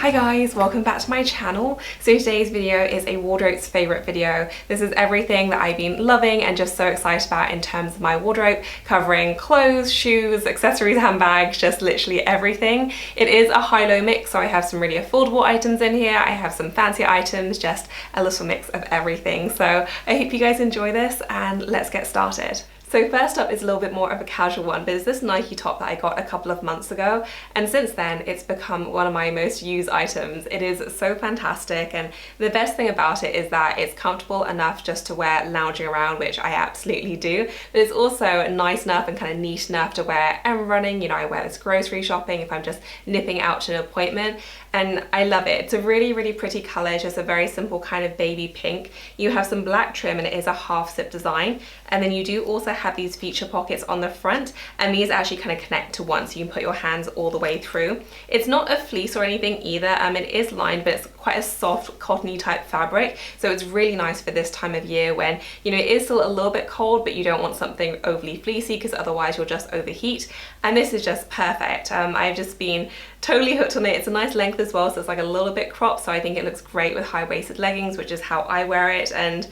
Hi guys, welcome back to my channel. So today's video is a wardrobe's favorite video. This is everything that I've been loving and just so excited about in terms of my wardrobe, covering clothes, shoes, accessories, handbags, just literally everything. It is a high-low mix, so I have some really affordable items in here. I have some fancy items, just a little mix of everything. So I hope you guys enjoy this and let's get started. So first up is a little bit more of a casual one, but it's this Nike top that I got a couple of months ago, and since then it's become one of my most used items. It is so fantastic, and the best thing about it is that it's comfortable enough just to wear lounging around, which I absolutely do, but it's also nice enough and kind of neat enough to wear and running. You know, I wear this grocery shopping if I'm just nipping out to an appointment, and I love it. It's a really, really pretty color, just a very simple kind of baby pink. You have some black trim and it is a half zip design, and then you do also have these feature pockets on the front, and these actually kind of connect to one, so you can put your hands all the way through. It's not a fleece or anything either, it is lined, but it's quite a soft cottony type fabric, so it's really nice for this time of year when, you know, it is still a little bit cold, but you don't want something overly fleecy because otherwise you'll just overheat, and this is just perfect. I've just been totally hooked on it. It's a nice length as well, so it's like a little bit cropped, so I think it looks great with high-waisted leggings, which is how I wear it, and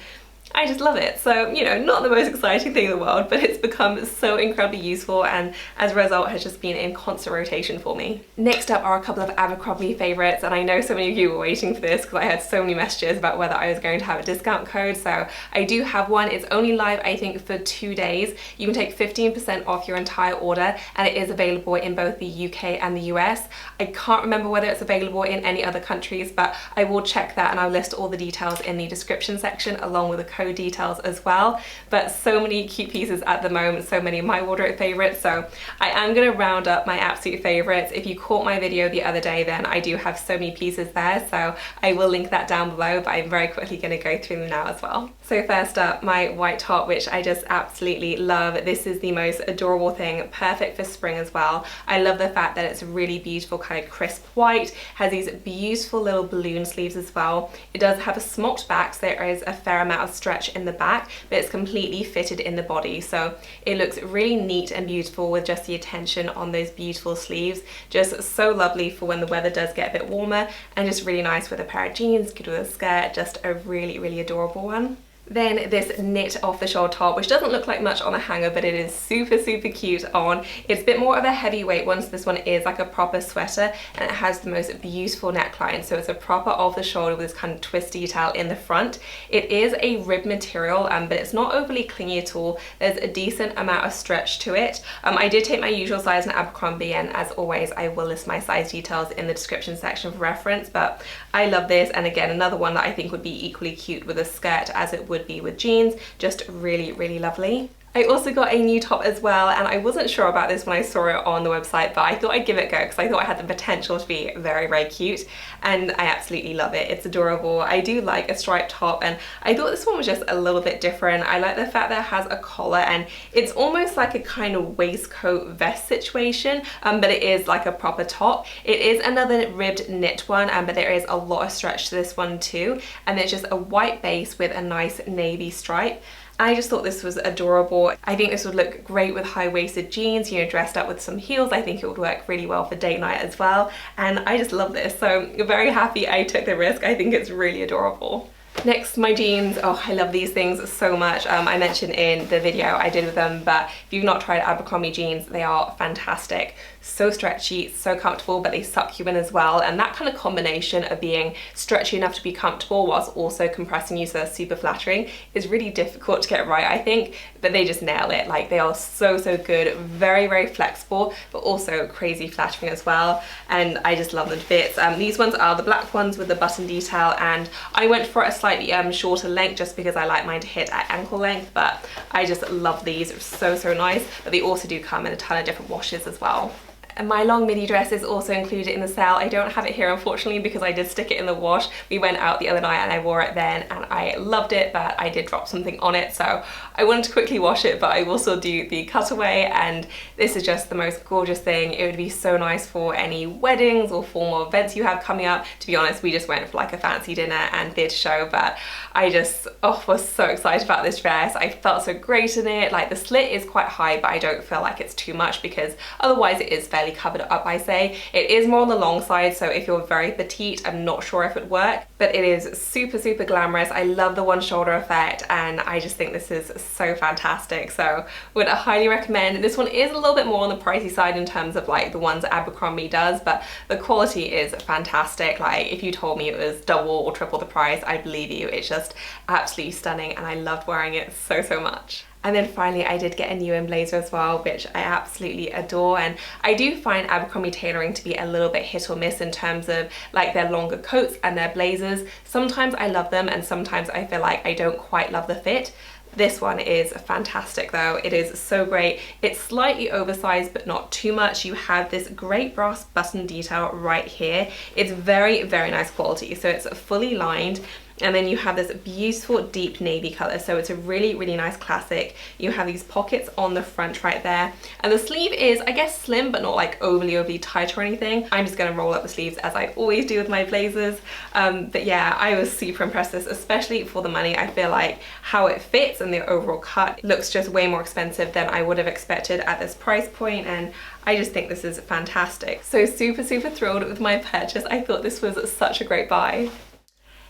I just love it. So, you know, not the most exciting thing in the world, but it's become so incredibly useful, and as a result has just been in constant rotation for me. Next up are a couple of Abercrombie favorites, and I know so many of you were waiting for this because I had so many messages about whether I was going to have a discount code, so I do have one. It's only live, I think, for 2 days. You can take 15% off your entire order, and it is available in both the UK and the US. I can't remember whether it's available in any other countries, but I will check that, and I'll list all the details in the description section along with the code details as well. But so many cute pieces at the moment, so many of my wardrobe favorites, so I am going to round up my absolute favorites. If you caught my video the other day, then I do have so many pieces there, so I will link that down below, but I'm very quickly going to go through them now as well. So first up, my white top, which I just absolutely love. This is the most adorable thing, perfect for spring as well. I love the fact that it's really beautiful kind of crisp white, has these beautiful little balloon sleeves as well. It does have a smocked back, so there is a fair amount of stretch in the back, but it's completely fitted in the body, so it looks really neat and beautiful with just the attention on those beautiful sleeves. Just so lovely for when the weather does get a bit warmer, and just really nice with a pair of jeans, good with a skirt, just a really, really adorable one. Then this knit off-the-shoulder top, which doesn't look like much on a hanger, but it is super, super cute on. It's a bit more of a heavyweight one, so this one is like a proper sweater, and it has the most beautiful neckline. So it's a proper off-the-shoulder with this kind of twist detail in the front. It is a rib material, but it's not overly clingy at all. There's a decent amount of stretch to it. I did take my usual size in Abercrombie, and as always, I will list my size details in the description section for reference, but I love this, and again, another one that I think would be equally cute with a skirt as it would be with jeans. Just really, really lovely. I also got a new top as well, and I wasn't sure about this when I saw it on the website, but I thought I'd give it a go because I thought it had the potential to be very, very cute, and I absolutely love it. It's adorable. I do like a striped top, and I thought this one was just a little bit different. I like the fact that it has a collar, and it's almost like a kind of waistcoat vest situation, but it is like a proper top. It is another ribbed knit one, but there is a lot of stretch to this one too, and it's just a white base with a nice navy stripe. I just thought this was adorable. I think this would look great with high-waisted jeans, you know, dressed up with some heels. I think it would work really well for date night as well, and I just love this, so very happy I took the risk. I think it's really adorable. Next, my jeans. Oh, I love these things so much. I mentioned in the video I did with them, but if you've not tried Abercrombie jeans, they are fantastic. So stretchy, so comfortable, but they suck you in as well, and that kind of combination of being stretchy enough to be comfortable whilst also compressing you so they're super flattering is really difficult to get right, I think, but they just nail it. Like, they are so, so good, very, very flexible, but also crazy flattering as well, and I just love them to bits. These ones are the black ones with the button detail, and I went for a slightly shorter length just because I like mine to hit at ankle length, but I just love these. They're so, so nice, but they also do come in a ton of different washes as well. And my long midi dress is also included in the sale. I don't have it here unfortunately because I did stick it in the wash. We went out the other night and I wore it then and I loved it, but I did drop something on it, so I wanted to quickly wash it, but I also do the cutaway, and this is just the most gorgeous thing. It would be so nice for any weddings or formal events you have coming up. To be honest, we just went for like a fancy dinner and theatre show, but I just was so excited about this dress. I felt so great in it. Like, the slit is quite high, but I don't feel like it's too much because otherwise it is fairly barely covered it up, I say. It is more on the long side, so if you're very petite, I'm not sure if it'd work, but it is super, super glamorous. I love the one shoulder effect, and I just think this is so fantastic. So would highly recommend. This one is a little bit more on the pricey side in terms of like the ones that Abercrombie does, but the quality is fantastic. Like if you told me it was double or triple the price, I'd believe you. It's just absolutely stunning, and I loved wearing it so, so much. And then finally I did get a new blazer as well, which I absolutely adore. And I do find Abercrombie tailoring to be a little bit hit or miss in terms of like their longer coats and their blazers. Sometimes I love them and sometimes I feel like I don't quite love the fit. This one is fantastic though. It is so great. It's slightly oversized but not too much. You have this great brass button detail right here. It's very, very nice quality. So it's fully lined. And then you have this beautiful deep navy color, so it's a really, really nice classic. You have these pockets on the front right there, and the sleeve is, I guess, slim but not like overly tight or anything. I'm just gonna roll up the sleeves as I always do with my blazers. But yeah, I was super impressed with this, especially for the money. I feel like how it fits and the overall cut looks just way more expensive than I would have expected at this price point, and I just think this is fantastic. So super, super thrilled with my purchase. I thought this was such a great buy.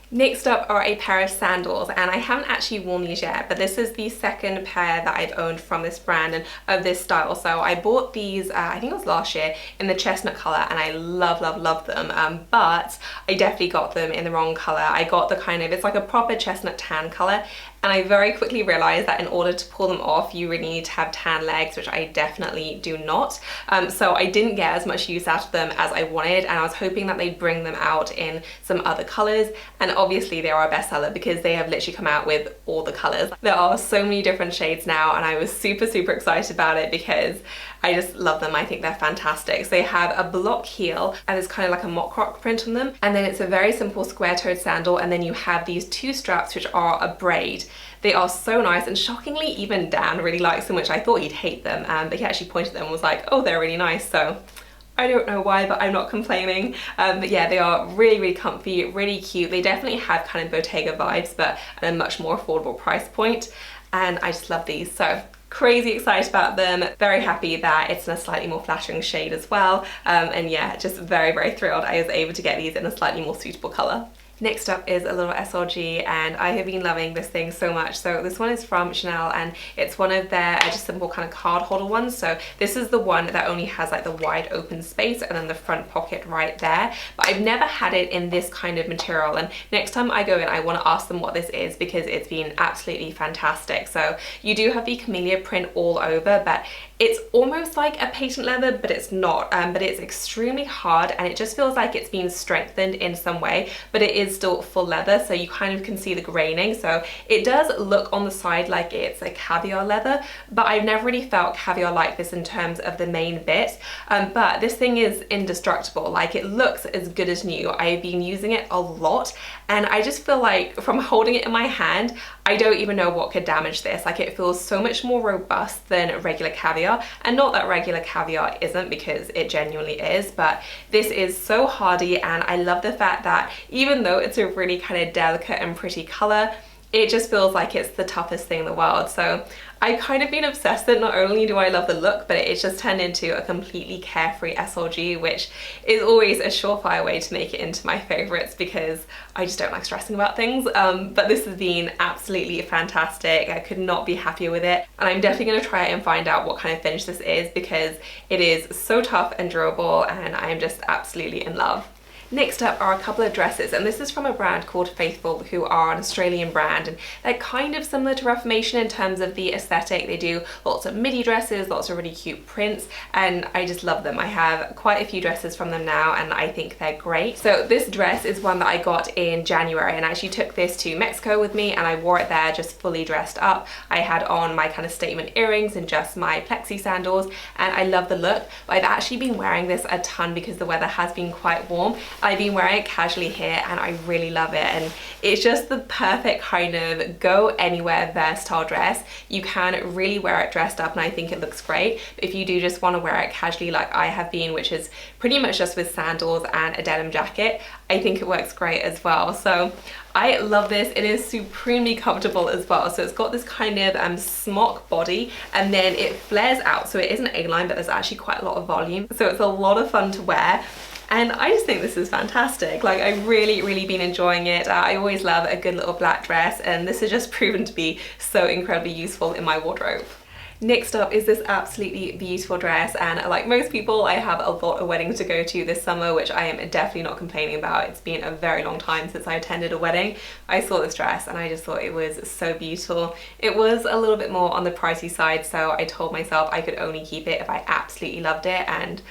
Next up are a pair of sandals, and I haven't actually worn these yet, but this is the second pair that I've owned from this brand and of this style. So I bought these, I think it was last year, in the chestnut color, and I love, love, love them, but I definitely got them in the wrong color. I got the kind of, it's like a proper chestnut tan color, and I very quickly realized that in order to pull them off, you really need to have tan legs, which I definitely do not. So I didn't get as much use out of them as I wanted, and I was hoping that they'd bring them out in some other colors. And obviously they are a bestseller because they have literally come out with all the colors. There are so many different shades now, and I was super, super excited about it because I just love them. I think they're fantastic. So they have a block heel and it's kind of like a mock rock print on them, and then it's a very simple square-toed sandal, and then you have these two straps which are a braid. They are so nice, and shockingly even Dan really likes them, which I thought he'd hate them, but he actually pointed at them and was like, oh, they're really nice. So I don't know why, but I'm not complaining. But yeah, they are really, really comfy, really cute. They definitely have kind of Bottega vibes, but at a much more affordable price point, and I just love these. So crazy excited about them, very happy that it's in a slightly more flattering shade as well, and yeah, just very, very thrilled I was able to get these in a slightly more suitable color. Next up is a little SLG, and I have been loving this thing so much. So this one is from Chanel, and it's one of their just simple kind of card holder ones. So this is the one that only has like the wide open space and then the front pocket right there. But I've never had it in this kind of material, and next time I go in I want to ask them what this is because it's been absolutely fantastic. So you do have the camellia print all over, but it's almost like a patent leather, but it's not. But it's extremely hard, and it just feels like it's been strengthened in some way, but it is still full leather, so you kind of can see the graining. So it does look on the side like it's a caviar leather, but I've never really felt caviar like this in terms of the main bit. But this thing is indestructible. Like, it looks as good as new. I've been using it a lot, and I just feel like from holding it in my hand, I don't even know what could damage this. Like, it feels so much more robust than regular caviar, and not that regular caviar isn't, because it genuinely is, but this is so hardy. And I love the fact that even though it's a really kind of delicate and pretty color, it just feels like it's the toughest thing in the world. So I've kind of been obsessed that not only do I love the look, but it's just turned into a completely carefree SLG, which is always a surefire way to make it into my favorites because I just don't like stressing about things. But this has been absolutely fantastic. I could not be happier with it, and I'm definitely going to try and find out what kind of finish this is because it is so tough and durable, and I am just absolutely in love. Next up are a couple of dresses, and this is from a brand called Faithful, who are an Australian brand, and they're kind of similar to Reformation in terms of the aesthetic. They do lots of midi dresses, lots of really cute prints, and I just love them. I have quite a few dresses from them now, and I think they're great. So this dress is one that I got in January, and I actually took this to Mexico with me, and I wore it there just fully dressed up. I had on my kind of statement earrings and just my plexi sandals, and I love the look. But I've actually been wearing this a ton because the weather has been quite warm, I've been wearing it casually here and I really love it, and it's just the perfect kind of go anywhere versatile dress. You can really wear it dressed up and I think it looks great. But if you do just want to wear it casually like I have been, which is pretty much just with sandals and a denim jacket, I think it works great as well. So I love this. It is supremely comfortable as well. So it's got this kind of smock body and then it flares out. So it is an A-line, but there's actually quite a lot of volume. So it's a lot of fun to wear. And I just think this is fantastic. Like, I've really been enjoying it. I always love a good little black dress, and this has just proven to be so incredibly useful in my wardrobe. Next up is this absolutely beautiful dress, and like most people, I have a lot of weddings to go to this summer, which I am definitely not complaining about. It's been a very long time since I attended a wedding. I saw this dress and I just thought it was so beautiful. It was a little bit more on the pricey side, so I told myself I could only keep it if I absolutely loved it, and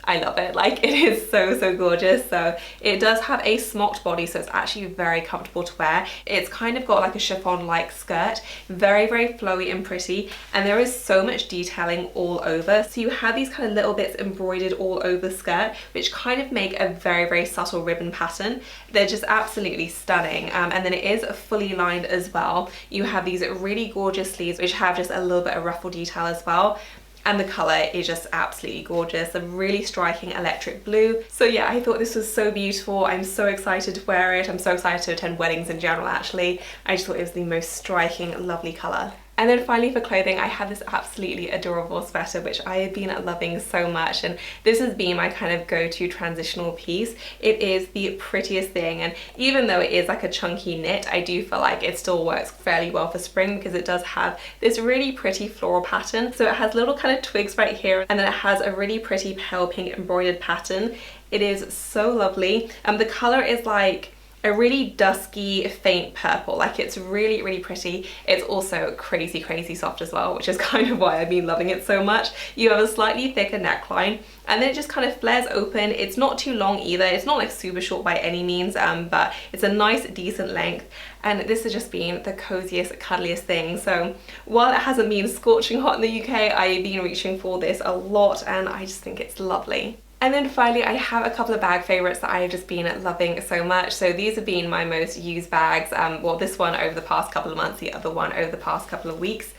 I love it. Like, it is so gorgeous. So it does have a smocked body, so it's actually very comfortable to wear. It's kind of got like a chiffon like skirt, very flowy and pretty, and there is so much detailing all over. So you have these kind of little bits embroidered all over the skirt, which kind of make a very subtle ribbon pattern. They're just absolutely stunning. And then it is fully lined as well. You have these really gorgeous sleeves which have just a little bit of ruffle detail as well. And the colour is just absolutely gorgeous, a really striking electric blue. So yeah, I thought this was so beautiful. I'm so excited to wear it. I'm so excited to attend weddings in general, actually. I just thought it was the most striking, lovely colour. And then finally for clothing, I have this absolutely adorable sweater which I have been loving so much, and this has been my kind of go-to transitional piece. It is the prettiest thing, and even though it is like a chunky knit, I do feel like it still works fairly well for spring because it does have this really pretty floral pattern. So it has little kind of twigs right here, and then it has a really pretty pale pink embroidered pattern. It is so lovely. The colour is like a really dusky faint purple. Like, it's really pretty. It's also crazy soft as well, which is kind of why I've been loving it so much. You have a slightly thicker neckline and then it just kind of flares open. It's not too long either. It's not like super short by any means, but it's a nice decent length, and this has just been the coziest, cuddliest thing. So while it hasn't been scorching hot in the UK, I've been reaching for this a lot and I just think it's lovely. And then finally, I have a couple of bag favourites that I've just been loving so much. So these have been my most used bags. Well, this one over the past couple of months, the other one over the past couple of weeks.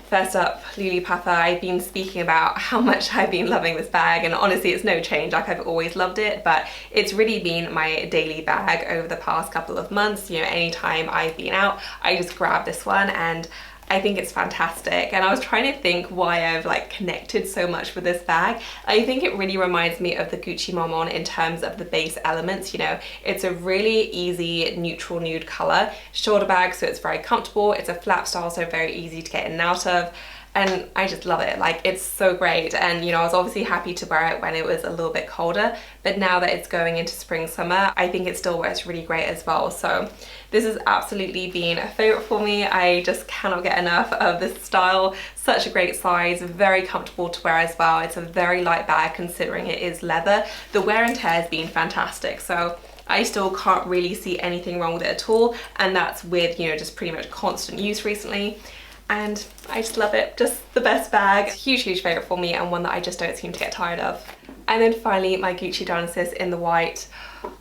First up, Lulu Puffer. I've been speaking about how much I've been loving this bag, and honestly it's no change. Like, I've always loved it, but it's really been my daily bag over the past couple of months. You know, anytime I've been out, I just grab this one and I think it's fantastic. And I was trying to think why I've like connected so much with this bag. I think it really reminds me of the Gucci Momon in terms of the base elements. You know, it's a really easy neutral nude color, shoulder bag, so it's very comfortable. It's a flap style, so very easy to get in and out of. And I just love it. Like, it's so great. And you know, I was obviously happy to wear it when it was a little bit colder, but now that it's going into spring summer, I think it still works really great as well. So this has absolutely been a favorite for me. I just cannot get enough of this style. Such a great size, very comfortable to wear as well. It's a very light bag considering it is leather. The wear and tear has been fantastic, so I still can't really see anything wrong with it at all, and that's with, you know, just pretty much constant use recently. And I just love it. Just the best bag. Huge favorite for me, and one that I just don't seem to get tired of. And then finally, my Gucci Dionysus in the white.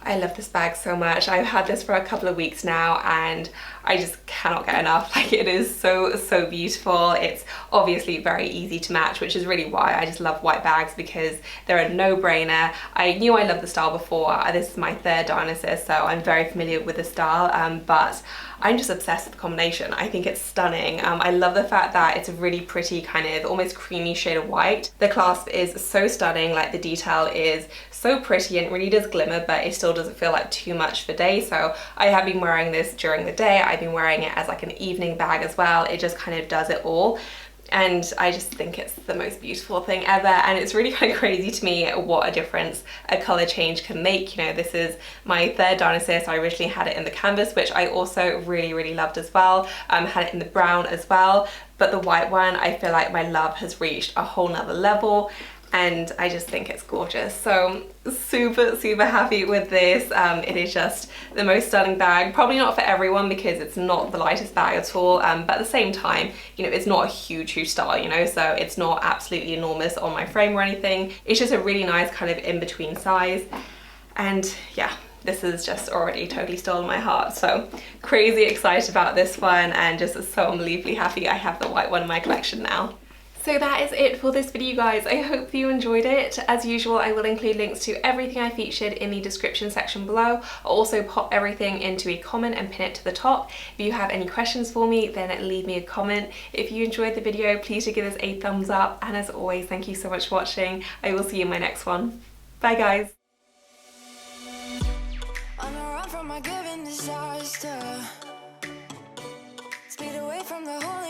I love this bag so much. I've had this for a couple of weeks now and I just cannot get enough. Like, it is so beautiful. It's obviously very easy to match, which is really why I just love white bags, because they're a no-brainer. I knew I loved the style before. This is my third Dionysus, so I'm very familiar with the style, but I'm just obsessed with the combination. I think it's stunning. I love the fact that it's a really pretty kind of almost creamy shade of white. The clasp is so stunning. Like, the detail is so pretty and it really does glimmer, but it still doesn't feel like too much for day. So I have been wearing this during the day. I've been wearing it as like an evening bag as well. It just kind of does it all. And I just think it's the most beautiful thing ever, and it's really kind of crazy to me what a difference a colour change can make. You know, this is my third Dionysus. I originally had it in the canvas, which I also really loved as well. Had it in the brown as well, but the white one, I feel like my love has reached a whole nother level. And I just think it's gorgeous. So super happy with this. It is just the most stunning bag. Probably not for everyone because it's not the lightest bag at all, but at the same time, you know, it's not a huge style, you know, so it's not absolutely enormous on my frame or anything. It's just a really nice kind of in-between size. And yeah, this has just already totally stolen my heart. So crazy excited about this one and just so unbelievably happy I have the white one in my collection now. So that is it for this video, guys. I hope you enjoyed it. As usual, I will include links to everything I featured in the description section below. I'll also pop everything into a comment and pin it to the top. If you have any questions for me, then leave me a comment. If you enjoyed the video, please do give us a thumbs up. And as always, thank you so much for watching. I will see you in my next one. Bye, guys. On a run from my given disaster, speed away from the whole